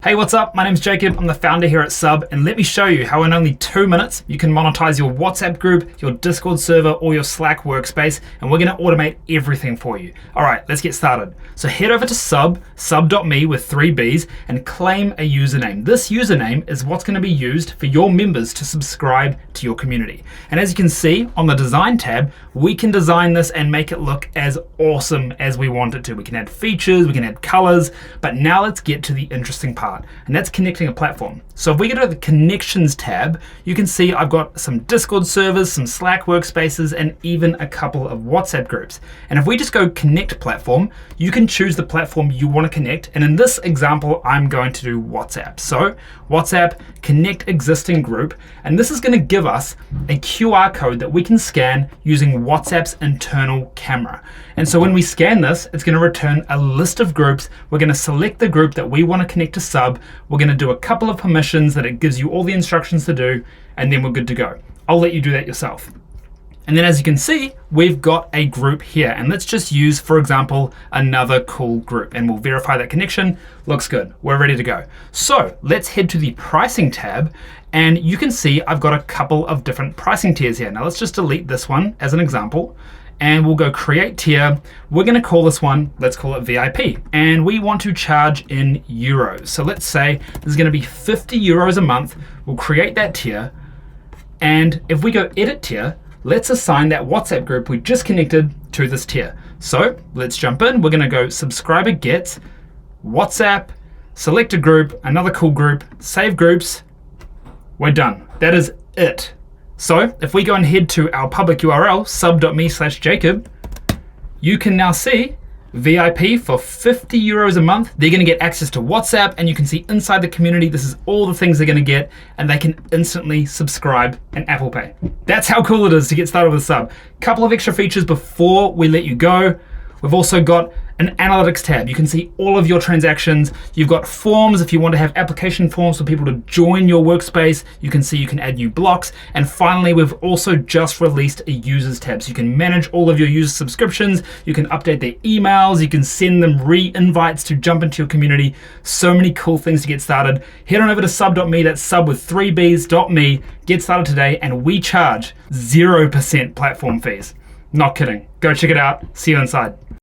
Hey, what's up? My name's Jacob. I'm the founder here at Subbb, and let me show you how in only 2 minutes you can monetize your WhatsApp group, your Discord server, or your Slack workspace, and we're gonna automate everything for you. All right, let's get started. So head over to Subbb, subbb.me with 3 Bs, and claim a username. This username is what's gonna be used for your members to subscribe to your community. And as you can see on the design tab, we can design this and make it look as awesome as we want it to. We can add features, we can add colors, but now let's get to the interesting part. And that's connecting a platform. So if we go to the connections tab, you can see I've got some Discord servers, some Slack workspaces, and even a couple of WhatsApp groups. And if we just go connect platform, you can choose the platform you want to connect. And in this example, I'm going to do WhatsApp. So WhatsApp, connect existing group. And this is going to give us a QR code that we can scan using WhatsApp's internal camera. And so when we scan this, it's going to return a list of groups. We're going to select the group that we want to connect to Subbb. We're going to do a couple of permissions that it gives you all the instructions to do, and then we're good to go. I'll let you do that yourself. And then as you can see, we've got a group here, and let's just use, for example, another cool group, and we'll verify that connection. Looks good. We're ready to go. So let's head to the pricing tab, and you can see I've got a couple of different pricing tiers here. Now let's just delete this one as an example. And we'll go create tier. We're gonna call this one, let's call it VIP. And we want to charge in euros. So let's say this is gonna be 50 euros a month. We'll create that tier. And if we go edit tier, let's assign that WhatsApp group we just connected to this tier. So let's jump in. We're gonna go subscriber get, WhatsApp, select a group, another cool group, save groups. We're done. That is it. So if we go and head to our public URL, subbb.me/Jacob, you can now see VIP for 50 euros a month. They're gonna get access to WhatsApp, and you can see inside the community, this is all the things they're gonna get, and they can instantly subscribe and Apple Pay. That's how cool it is to get started with Subbb. Couple of extra features before we let you go. We've also got an analytics tab. You can see all of your transactions. You've got forms if you want to have application forms for people to join your workspace. You can see you can add new blocks. And finally, we've also just released a users tab. So you can manage all of your user subscriptions. You can update their emails. You can send them re-invites to jump into your community. So many cool things to get started. Head on over to subbb.me, that's Subbb with 3 Bs.me. Get started today, and we charge 0% platform fees. Not kidding. Go check it out. See you inside.